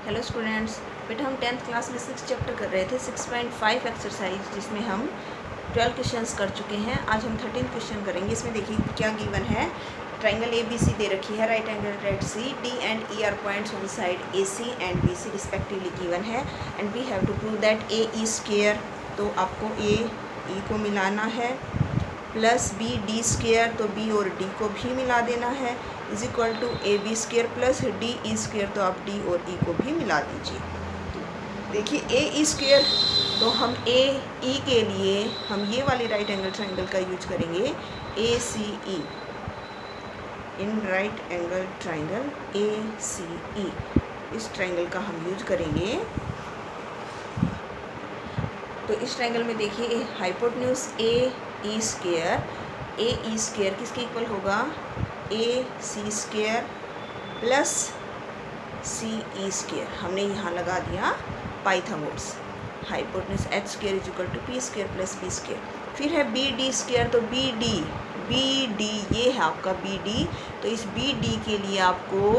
Hello students, बेटा हम 10th class में 6 चैप्टर कर रहे थे 6.5 एक्सरसाइज, जिसमें हम 12 क्वेश्चंस कर चुके हैं। आज हम 13 क्वेश्चन करेंगे। इसमें देखिए क्या गिवन है। ट्राइंगल ए बी सी दे रखी है, right angle red C, D and E are points on the side A C and B C respectively given है, and we have to prove that A E square, तो आपको A E को मिलाना है, plus B D square, तो B और D को भी मिला देना है, is equal to A B square plus D E square, तो आप डी और ई को भी मिला दीजिए। देखिए ए ई स्क्वेयर, तो हम ए ई के लिए हम ये वाली राइट एंगल ट्राइंगल का यूज करेंगे, A C E, in right angle triangle A C E, इस ट्राइंगल का हम यूज करेंगे। तो इस ट्राइंगल में देखिए hypotenuse A E square, A E square किसके इक्वल होगा, A C square plus C E square. हमने यहाँ लगा दिया Pythagoras. Hypotenuse H square is equal to P square plus B square. फिर है बी डी स्क्वेयर, तो बी डी ये है आपका बी डी, तो इस बी डी के लिए आपको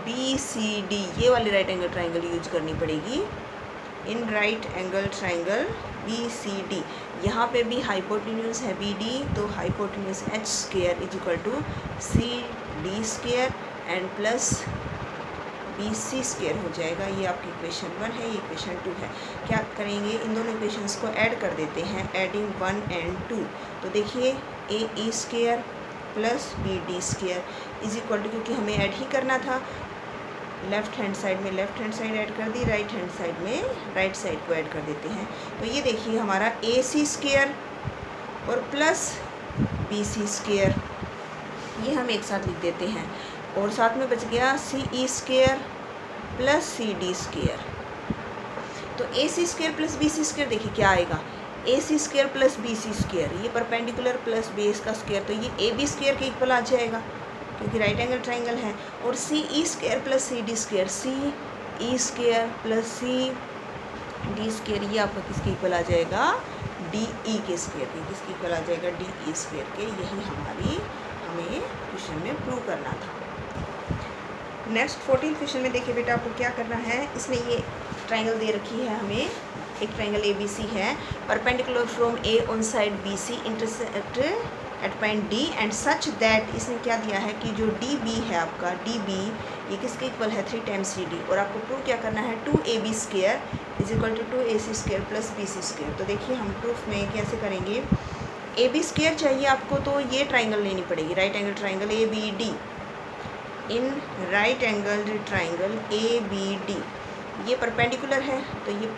बी सी डी ये वाली राइट एंगल ट्राइंगल यूज करनी पड़ेगी, in right angle triangle B C D. यहाँ पे भी हाइपोटेन्यूज है बी डी, तो hypotenuse H square is equal to C D square and plus B C square हो जाएगा। ये आपकी इक्वेशन 1 है, ये इक्वेशन 2 है। क्या करेंगे, इन दोनों इक्वेशंस को ऐड कर देते हैं, एडिंग 1 एंड 2। तो देखिए A E square plus B D square is equal to, क्योंकि हमें ऐड ही करना था, लेफ़्ट हैंड साइड में लेफ़्ट हैंड साइड ऐड कर दी, राइट हैंड साइड में राइट साइड को ऐड कर देते हैं। तो ये देखिए हमारा ए सी स्क्वेयर और प्लस बी सी स्क्वेयर, ये हम एक साथ लिख देते हैं, और साथ में बच गया C E square plus C D square. तो A C square plus B C square देखिए क्या आएगा, A C square plus B C square, ये परपेंडिकुलर प्लस बेस का स्क्वेयर, तो ये ए बी स्क्वेयर के इक्वल आ जाएगा क्योंकि राइट एंगल ट्राइंगल है। और C E square plus C D square, C E square plus C D square, ये आपका किसके इक्वल आ जाएगा, डी ई के स्क्वेयर के। किसके इक्वल आ जाएगा, डी ई स्क्वेयर के। यही हमें क्वेश्चन में प्रूव करना था। नेक्स्ट 14 क्वेश्चन में देखिए बेटा आपको क्या करना है। इसमें ये ट्राइंगल दे रखी है हमें, एक ट्राइंगल ए बी सी है, perpendicular from A on side B C intersect at point D and such that, इसने क्या दिया है कि जो डी बी है आपका, डी बी ये किसके इक्वल है, 3 टाइम्स सी डी, और आपको प्रूव क्या करना है, 2 A B square is equal to 2 A C square plus B C square. तो देखिए हम प्रूफ में कैसे करेंगे, ए बी स्क्वेयर चाहिए आपको, तो ये ट्राइंगल लेनी पड़ेगी, right angle triangle A B D, in right angle triangle A B D, ये परपेंडिकुलर है, तो ये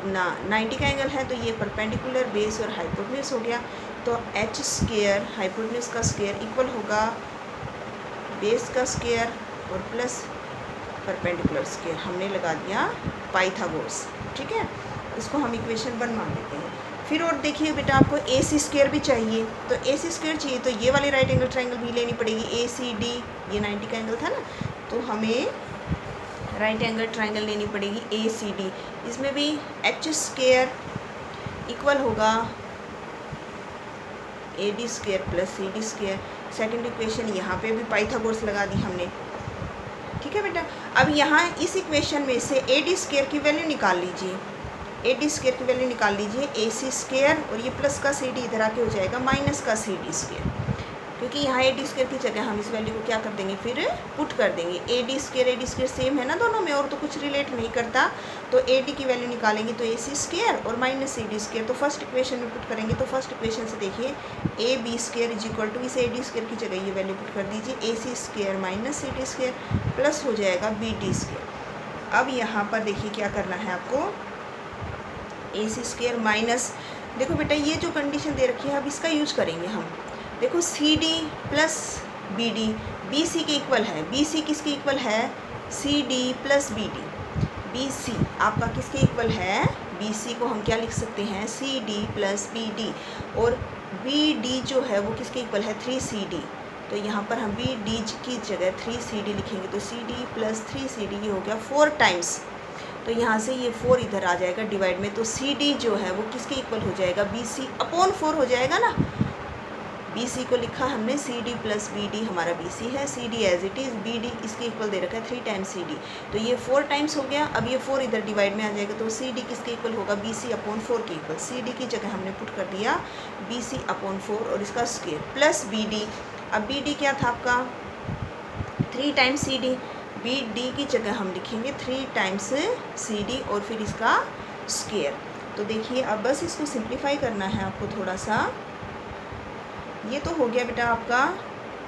90 का एंगल है, तो ये परपेंडिकुलर बेस और हाइपोटेन्यूज हो गया। तो एच स्क्वेयर हाइपोटेन्यूज का स्क्वेयर इक्वल होगा बेस का स्क्वेयर और प्लस परपेंडिकुलर स्क्वेयर, हमने लगा दिया पाइथागोरस। ठीक है, इसको हम इक्वेशन 1 मान लेते हैं। फिर और देखिए बेटा आपको ए सी स्क्वेयर भी चाहिए, तो ए सी स्क्वेयर चाहिए तो ये वाली राइट एंगल ट्राइंगल भी लेनी पड़ेगी, ए सी डी, ये 90 का एंगल था ना, तो हमें राइट एंगल ट्राइंगल लेनी पड़ेगी ए सी डी। इसमें भी एच स्क्वेयर इक्वल होगा A D square plus C D square. Second equation यहाँ पे भी पाइथागोरस लगा दी हमने। ठीक है बेटा, अब यहाँ इस इक्वेशन में से ए डी स्क्वेयर की वैल्यू निकाल लीजिए, ए डी स्क्वेयर की वैल्यू निकाल लीजिए, ए सी स्क्वेयर और ये प्लस का सी डी इधर आके हो जाएगा माइनस का सी डी स्क्वेयर, क्योंकि यहाँ ए डी स्क्वेयर की जगह हम इस वैल्यू को क्या कर देंगे, फिर पुट कर देंगे। ए डी स्क्वेयर सेम है ना दोनों में, और तो कुछ रिलेट नहीं करता, तो ए डी की वैल्यू निकालेंगे तो ए सी स्क्वेयर और माइनस सी डी स्क्वेयर, तो फर्स्ट इक्वेशन में पुट करेंगे। तो फर्स्ट इक्वेशन से देखिए A B square is equal to, इस ए डी स्क्वेयर की जगह ये वैल्यू पुट कर दीजिए, A C square minus C D square plus हो जाएगा बी डी स्क्वेयर। अब यहाँ पर देखिए क्या करना है आपको, ए सी स्क्वेयर माइनस, देखो बेटा ये जो कंडीशन दे रखी है अब इसका यूज करेंगे हम। देखो C D plus B D B C के इक्वल है, बी सी किसके इक्वल है, C D plus B D, B C आपका किसके इक्वल है, बी सी को हम क्या लिख सकते हैं, C D plus B D, और बी डी जो है वो किसके इक्वल है, 3 सी डी, तो यहाँ पर हम बी डी की जगह 3 सी डी लिखेंगे, तो C D plus 3 C D ये हो गया 4 टाइम्स, तो यहाँ से ये 4 इधर आ जाएगा डिवाइड में, तो सी डी जो है वो किसके इक्वल हो जाएगा, बी सी अपॉन 4 हो जाएगा ना, बी सी को लिखा हमने C D plus B D हमारा बी सी है, C D as it is, B D इसके इक्वल दे रखा है 3 टाइम्स सी डी, तो ये 4 टाइम्स हो गया। अब ये 4 इधर डिवाइड में आ जाएगा, तो सी डी किसके इक्वल होगा, बी सी अपॉन 4 के इक्वल। सी डी की जगह हमने पुट कर दिया बी सी अपॉन 4 और इसका स्क्वायर प्लस बी डी। अब बी डी क्या था आपका 3 times C D, B D की जगह हम लिखेंगे 3 टाइम्स सी डी और फिर इसका स्क्वायर। तो देखिए अब बस इसको सिंप्लीफाई करना है आपको थोड़ा सा। ये तो हो गया बेटा आपका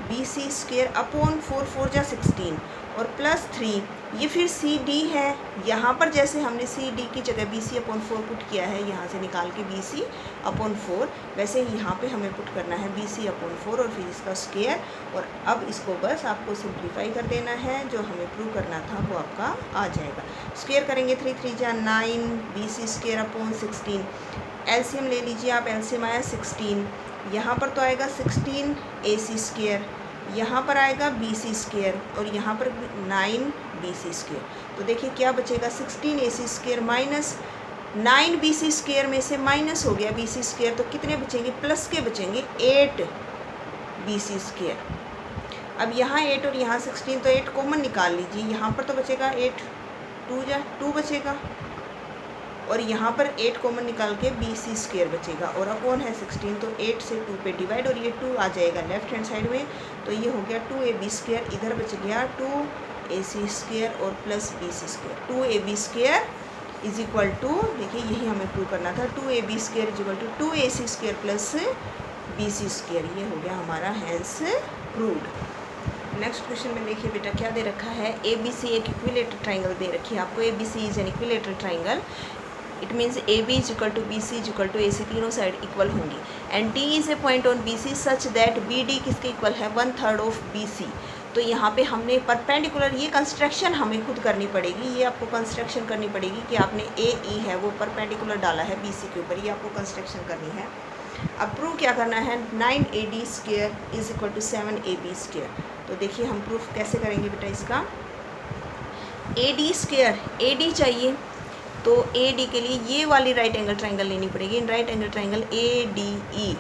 बी सी स्क्वायर अपॉन 4 4 जा 16 और प्लस 3, ये फिर सी डी है। यहाँ पर जैसे हमने सी डी की जगह बी सी अपॉन 4 पुट किया है, यहाँ से निकाल के बी सी अपॉन 4, वैसे ही यहाँ पे हमें पुट करना है बी सी अपॉन 4 और फिर इसका स्क्वायर। और अब इसको बस आपको सिंप्लीफाई कर देना है, जो हमें प्रूव करना था वो आपका आ जाएगा। स्क्वायर करेंगे 3 3 जा 9, B C square upon 16, LCM ले लीजिए आप, एलसीएम आया 16, यहाँ पर तो आएगा 16 ए सी स्क्वायर, यहाँ पर आएगा बी सी स्क्वायर और यहाँ पर 9 बी सी स्क्वायर। तो देखिए क्या बचेगा 16 A C square minus 9 B C square में से माइनस हो गया बी सी स्क्वायर, तो कितने बचेंगे, प्लस के बचेंगे 8 बी सी स्क्वायर। अब यहाँ 8 और यहाँ 16, तो 8 कॉमन निकाल लीजिए, यहाँ पर तो बचेगा 8 2 जा 2 बचेगा और यहाँ पर 8 कॉमन निकाल के बी सी स्क्वायर बचेगा और अपॉन है 16, तो 8 से 2 पे डिवाइड और ये 2 आ जाएगा लेफ्ट हैंड साइड में, तो ये हो गया 2 ए बी स्क्वायर, इधर बच गया 2 ए सी स्क्वायर और plus B C square. 2 A B square is equal to, देखिए यही हमें प्रूव करना था, 2 A B square is equal to 2 A C square plus B C square. ये हो गया हमारा हैंस प्रूव्ड। नेक्स्ट क्वेश्चन में देखिए बेटा क्या दे रखा है, ए बी सी एक इक्विलेटरल ट्राइंगल दे रखी है आपको, A B C is an equilateral triangle, it means A B is equal to B C is equal to A C, तीनों साइड इक्वल होंगी। And D is a point on B C such that B D किसके equal है 1/3 of B सी। तो यहाँ पे हमने perpendicular, ये construction हमें खुद करनी पड़ेगी, ये आपको कंस्ट्रक्शन करनी पड़ेगी कि आपने ए ई है वो परपेंडिकुलर डाला है बी सी के ऊपर, ये आपको कंस्ट्रक्शन करनी है। अब प्रूव क्या करना है, 9 A D square is equal to 7 A B square. तो देखिए हम प्रूफ कैसे करेंगे बेटा इसका, A D square, A D चाहिए तो ए डी के लिए ये वाली राइट एंगल ट्राइंगल लेनी पड़ेगी, in right angle triangle A D E,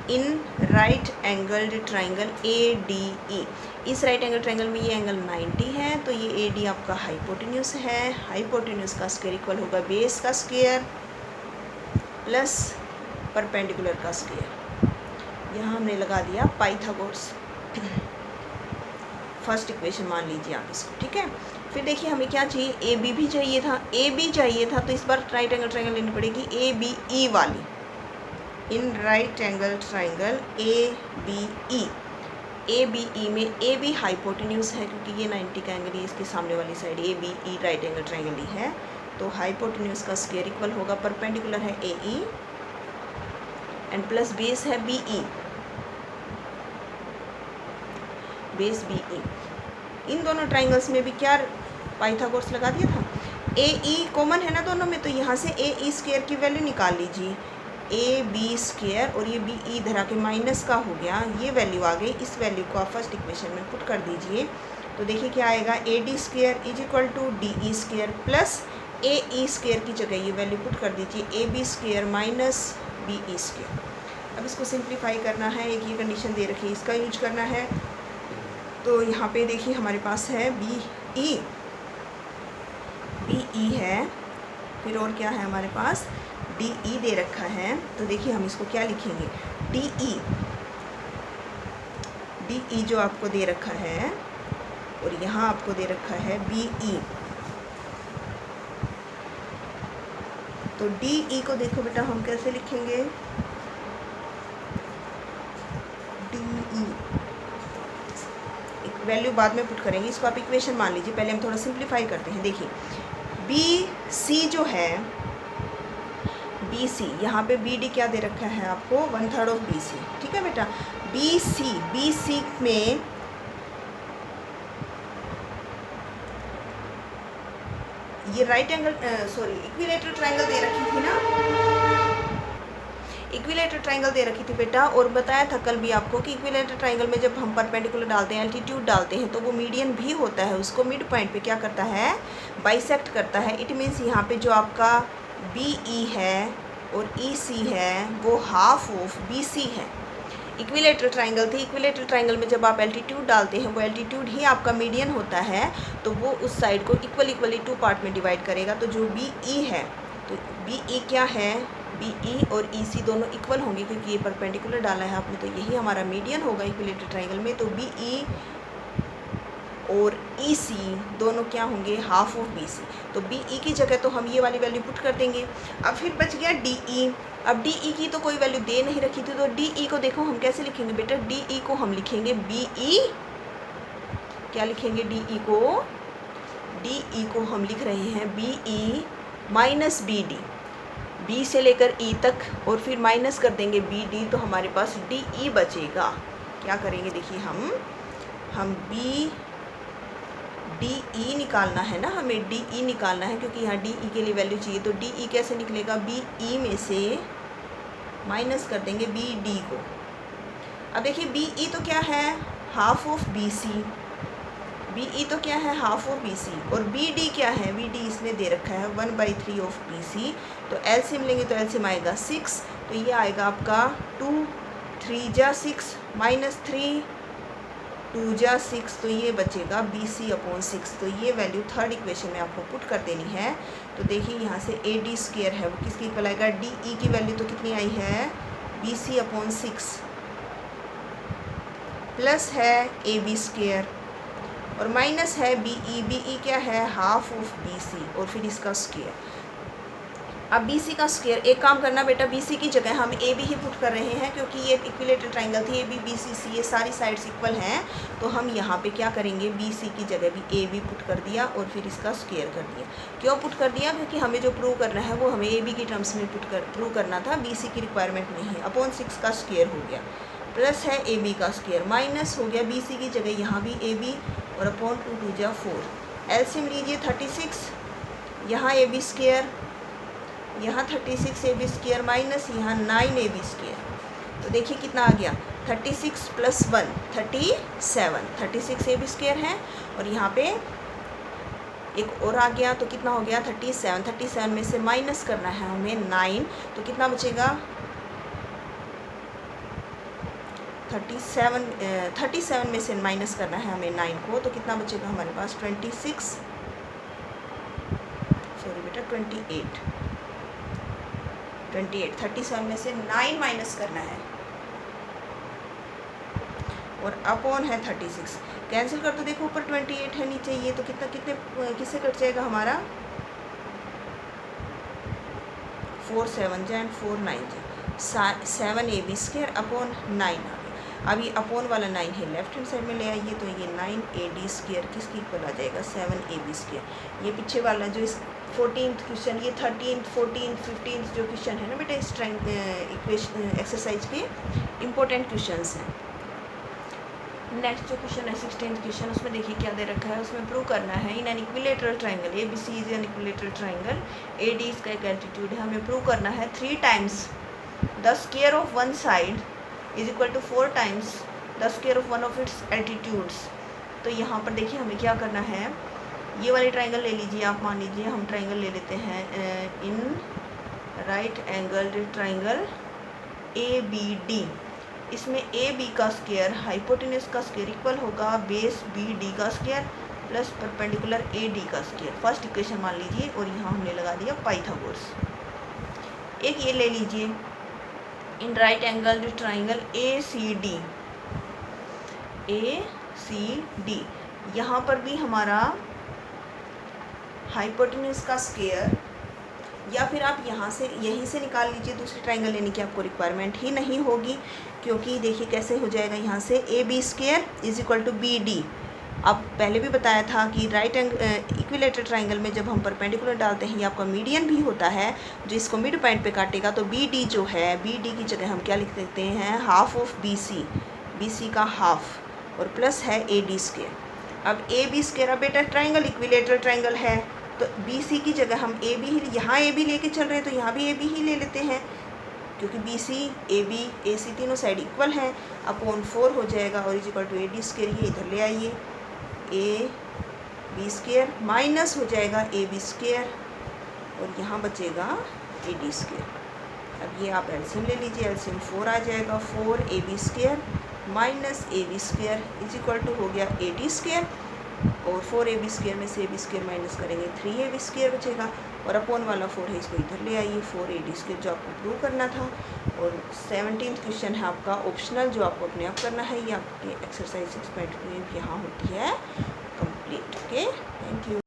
in right angled triangle A D E. इस राइट एंगल ट्राइंगल में ये एंगल 90 है, तो ये ए डी आपका हाइपोटेन्यूस है, हाइपोटेन्यूस का स्क्वायर इक्वल होगा बेस का स्क्वायर प्लस परपेंडिकुलर का स्क्वायर। यहाँ हमने लगा दिया पाइथागोरस फर्स्ट इक्वेशन मान लीजिए आप इसको, ठीक है। फिर देखिए हमें क्या चाहिए, ए बी भी चाहिए था, ए बी चाहिए था, तो इस बार राइट एंगल ट्राइंगल लेनी पड़ेगी ए बी ई वाली, in right angle triangle A B E. A B E में ए बी हाइपोटेन्यूस है क्योंकि ये 90 का एंगल, ये इसके सामने वाली side A B E right angle triangle ही है, तो हाइपोटेन्यूस का स्क्वायर इक्वल होगा, परपेंडिकुलर है A E and plus base है B E, base B E. इन दोनों ट्राइंगल्स में भी क्या पाइथागोरस लगा दिया था, ए ई कॉमन है ना दोनों में, तो यहाँ से ए ई स्क्वायर की वैल्यू निकाल लीजिए, ए बी स्क्वायर और ये बी ई इधर आके माइनस का हो गया, ये वैल्यू आ गई, इस वैल्यू को आप फर्स्ट इक्वेशन में पुट कर दीजिए। तो देखिए क्या आएगा, A D square is equal to D E square plus A E square की जगह ये वैल्यू पुट कर दीजिए, A B square minus B E square. अब इसको सिंप्लीफाई करना है, एक ये कंडीशन दे रखी है, इसका यूज करना है। तो यहाँ पे देखिए हमारे पास है बी ई है, फिर और क्या है हमारे पास, डी ई दे रखा है। तो देखिए हम इसको क्या लिखेंगे, डी ई जो आपको दे रखा है और यहाँ आपको दे रखा है बी ई। तो डी ई को देखो बेटा हम कैसे लिखेंगे, डी ई एक वैल्यू बाद में पुट करेंगे, इसको आप इक्वेशन मान लीजिए, पहले हम थोड़ा सिंप्लीफाई करते हैं। देखिए बी सी जो है, बी सी यहाँ पे बी डी क्या दे रखा है आपको 1/3 ऑफ बी सी, ठीक है बेटा। बी सी में ये राइट एंगल इक्विलेटरल ट्राइंगल दे रखी थी ना, इक्विलेटरल ट्राइंगल दे रखी थी बेटा, और बताया था कल भी आपको कि इक्विलेटरल ट्राइंगल में जब हम परपेंडिकुलर डालते हैं, एल्टीट्यूड डालते हैं, तो वो मीडियन भी होता है, उसको मिड पॉइंट पे क्या करता है, बाइसेक्ट करता है। इट मीन्स यहाँ पे जो आपका बी ई है और ई सी है वो हाफ ऑफ बी सी है, इक्विलेटरल ट्राइंगल थी। इक्विलेटरल ट्राइंगल में जब आप एल्टीट्यूड डालते हैं, वो एल्टीट्यूड ही आपका मीडियन होता है, तो वो उस साइड को इक्वली 2 पार्ट में डिवाइड करेगा। तो जो बी ई है, तो बी ई क्या है, बी ई और ई सी दोनों इक्वल होंगे क्योंकि ये परपेंडिकुलर डाला है आपने, तो यही हमारा मीडियन होगा इक्विलेटरल ट्राइंगल में। तो बी ई और ई सी दोनों क्या होंगे, हाफ ऑफ बी सी। तो बी ई की जगह तो हम ये वाली वैल्यू पुट कर देंगे। अब फिर बच गया डी ई। अब डी ई की तो कोई वैल्यू दे नहीं रखी थी, तो डी ई को देखो हम कैसे लिखेंगे बेटा, डी ई को हम लिखेंगे बी ई, क्या लिखेंगे डी ई को, डी ई को हम लिख रहे हैं B E minus B D, B से लेकर ई तक और फिर माइनस कर देंगे बी डी, तो हमारे पास डी ई बचेगा। क्या करेंगे देखिए, हम बी डी ई निकालना है ना, हमें डी ई निकालना है क्योंकि यहाँ डी ई के लिए वैल्यू चाहिए। तो डी ई कैसे निकलेगा, बी ई में से माइनस कर देंगे बी डी को। अब देखिए बी ई तो क्या है, half of B C, B E तो क्या है, हाफ ऑफ बी सी, और बी डी क्या है, बी डी इसने दे रखा है 1/3 ऑफ बी सी। तो एलसीएम लेंगे तो एलसीएम आएगा 6, तो ये आएगा आपका 2 3 जा 6 माइनस 3 2 जा 6, तो ये बचेगा BC/6। तो ये वैल्यू थर्ड इक्वेशन में आपको पुट कर देनी है। तो देखिए यहाँ से AD² है वो किसकी इक्वल आएगा, DE की वैल्यू तो कितनी आई है, BC/6 प्लस है AB² और माइनस है BE। BE क्या है, हाफ ऑफ BC और फिर इसका स्क्वायर। अब BC का स्क्वायर, एक काम करना बेटा, BC की जगह हम AB ही पुट कर रहे हैं क्योंकि ये इक्विलेटरल ट्राइंगल थी, AB BC C ये सारी साइड्स इक्वल हैं। तो हम यहाँ पे क्या करेंगे, BC की जगह भी AB पुट कर दिया और फिर इसका स्क्वायर कर दिया। क्यों पुट कर दिया, क्योंकि हमें जो प्रूव करना है वो हमें AB की टर्म्स में प्रूव करना था, BC की रिक्वायरमेंट नहीं है। अपॉन 6 का स्क्वायर हो गया, प्लस है AB का स्क्वायर, माइनस हो गया BC की जगह यहाँ भी AB और अपॉन 2 2 जा 4। एलसीएम लीजिए 36, यहाँ AB², यहाँ 36 AB² माइनस यहाँ 9 AB²। तो देखिए कितना आ गया, 36 + 1 37, 36 AB² है और यहाँ पे एक और आ गया तो कितना हो गया 37। 37 में से माइनस करना है हमें 9, तो कितना बचेगा 37 में से माइनस करना है हमें 9 को, तो कितना बचेगा हमारे पास 28 37 में से 9 माइनस करना है और अपॉन है 36। कैंसिल कर तो देखो ऊपर 28 है, नीचे ये, तो किससे कट जाएगा हमारा 4 7 जा 4 9 जा 7 AB² अपॉन 9 आ गया। अब ये अपॉन वाला 9 है लेफ्ट हैंड साइड में ले आइए, तो ये 9 AD² किसकी इक्वल आ जाएगा 7 AB²। ये पीछे वाला जो इस 14th क्वेश्चन, ये 13th 14th 15th जो क्वेश्चन है ना बेटा इस इक्वेशन एक्सरसाइज के इम्पोर्टेंट क्वेश्चंस हैं। नेक्स्ट जो क्वेश्चन है 16th क्वेश्चन, उसमें देखिए क्या दे रखा है, उसमें प्रूव करना है in an equilateral triangle ABC is an equilateral triangle, AD इसका एक एल्टीट्यूड है, हमें प्रूव करना है 3 times the square of one side is equal to 4 times the square of one of its altitudes. तो यहाँ पर देखिए हमें क्या करना है, ये वाली ट्राइंगल ले लीजिए आप, मान लीजिए हम ट्राइंगल ले लेते हैं in right angled triangle ABD। इसमें AB का स्क्वायर हाइपोटेनस का स्क्वायर इक्वल होगा बेस BD का स्क्वायर प्लस परपेंडिकुलर AD का स्क्वायर। फर्स्ट इक्वेशन मान लीजिए और यहाँ हमने लगा दिया पाइथागोरस। एक ये ले लीजिए in right angled triangle ACD, यहाँ पर भी हमारा हाइपोटेनस का स्क्वायर, या फिर आप यहीं से निकाल लीजिए, दूसरी ट्राइंगल लेने की आपको रिक्वायरमेंट ही नहीं होगी क्योंकि देखिए कैसे हो जाएगा, यहाँ से AB² is equal to BD। अब पहले भी बताया था कि राइट इक्विलेटरल ट्राइंगल में जब हम परपेंडिकुलर डालते हैं ये आपका मीडियन भी होता है जो इसको मिड पॉइंट पे काटेगा। तो BD जो है, BD की जगह हम क्या लिख देते हैं, हाफ ऑफ BC का हाफ और प्लस है AD²। अब AB², अब बेटा ट्राइंगल इक्विलेटरल ट्राइंगल है तो BC की जगह हम AB ही, यहाँ AB लेके चल रहे हैं तो यहाँ भी AB ही ले लेते हैं क्योंकि BC AB AC तीनों साइड इक्वल हैं। अपॉन 4 हो जाएगा और इज इक्वल टू AD², ये इधर ले आइए, AB² माइनस हो जाएगा AB² और यहाँ बचेगा AD²। अब ये आप एलसीएम ले लीजिए, एलसीएम 4 आ जाएगा, 4ab² minus ab² is equal to हो गया 80², और 4ab² में से ab² माइनस करेंगे 3ab² बचेगा, और अपॉन वाला 4 है इसको इधर ले आइए, 4ad² जो आपको प्रूव करना था। और 17th क्वेश्चन है आपका ऑप्शनल, जो आपको अपने आप करना है, ये आपकी एक्सरसाइज 6.2 यहाँ होती है कंप्लीट। Okay, thank you.